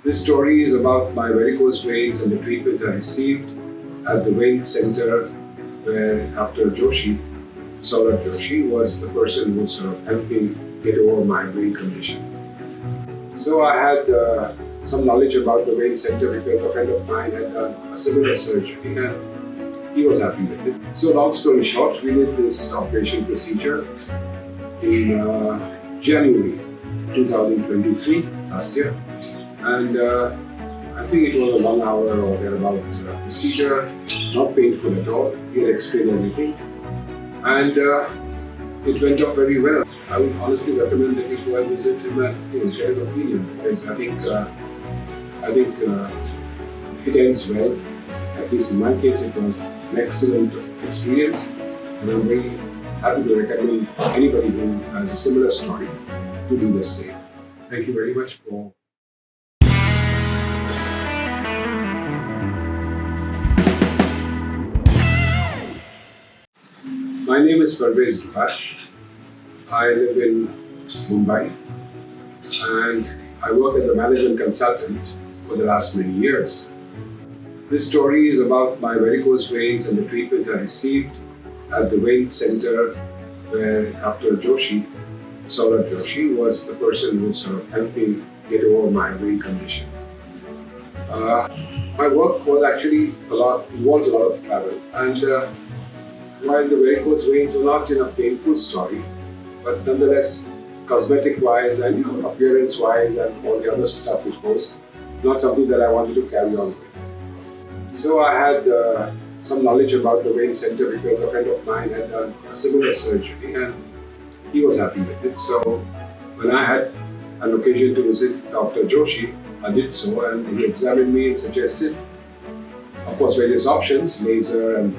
This story is about my varicose veins and the treatment I received at the vein center where Dr. Joshi, Saurabh Joshi, was the person who sort of helped me get over my vein condition. So I had some knowledge about the vein center because a friend of mine had done a similar surgery and he was happy with it. So long story short, we did this operation procedure in January 2023, last year. And I think it was a 1 hour or thereabout procedure, not painful at all. He had explained everything. And it went off very well. I would honestly recommend that you go and visit him and get an opinion, because I think it ends well. At least in my case, it was an excellent experience, and I'm very happy to recommend anybody who has a similar story to do the same. Thank you very much for. My name is Dhirubhai. I live in Mumbai and I work as a management consultant for the last many years. This story is about my varicose veins and the treatment I received at the vein center where Dr. Joshi, Saurabh Joshi, was the person who sort of helped me get over my vein condition. My work was actually involved a lot of travel, and while the varicose veins were not in a painful story, but nonetheless, cosmetic-wise and appearance-wise and all the other stuff, which was not something that I wanted to carry on with. So I had some knowledge about the vein center because a friend of mine had done a similar surgery and he was happy with it. So when I had an occasion to visit Dr. Joshi, I did so, and he examined me and suggested, of course, various options, laser and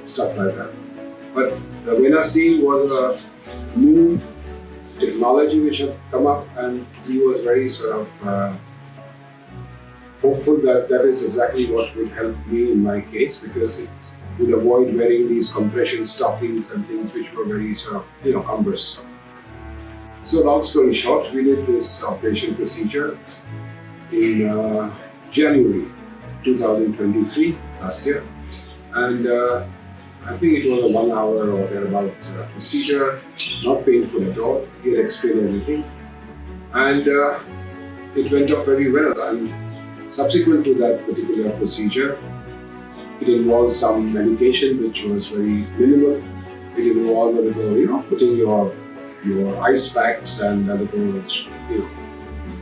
stuff like that. But the Venacine was a new technology which had come up, and he was very sort of hopeful that that is exactly what would help me in my case, because it would avoid wearing these compression stockings and things which were very sort of cumbersome. So long story short, we did this operation procedure in January 2023, last year, and I think it was a 1 hour or thereabout procedure, not painful at all. He had explained everything, and it went off very well. And subsequent to that particular procedure, it involved some medication which was very minimal. It involved a little, putting your ice packs and a little,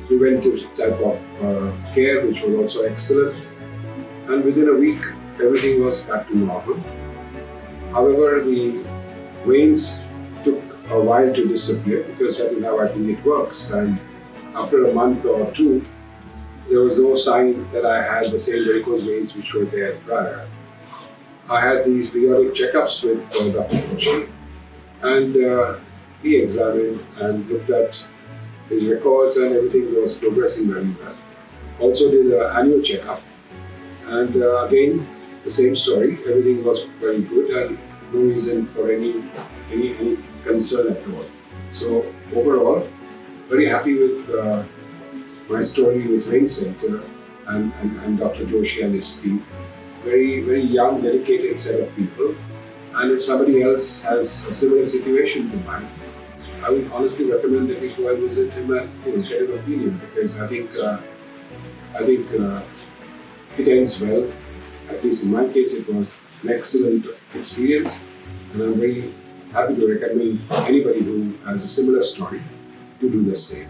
preventive type of care, which was also excellent. And within a week, everything was back to normal. However, the veins took a while to disappear, because that is how I think it works. And after a month or two, there was no sign that I had the same varicose veins which were there prior. I had these periodic checkups with Dr. Joshi, and he examined and looked at his records, and everything was progressing very well. Also did an annual checkup, and again, the same story. Everything was very good and no reason for any concern at all. So overall, very happy with my story with Vein Center and Dr. Joshi and his team. Very, very young, dedicated set of people. And if somebody else has a similar situation to mine, I would honestly recommend that you go and visit him and get an opinion, because I think it ends well. At least in my case, it was an excellent experience, and I'm very happy to recommend anybody who has a similar story to do the same.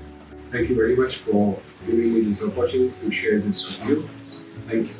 Thank you very much for giving me this opportunity to share this with you. Thank you.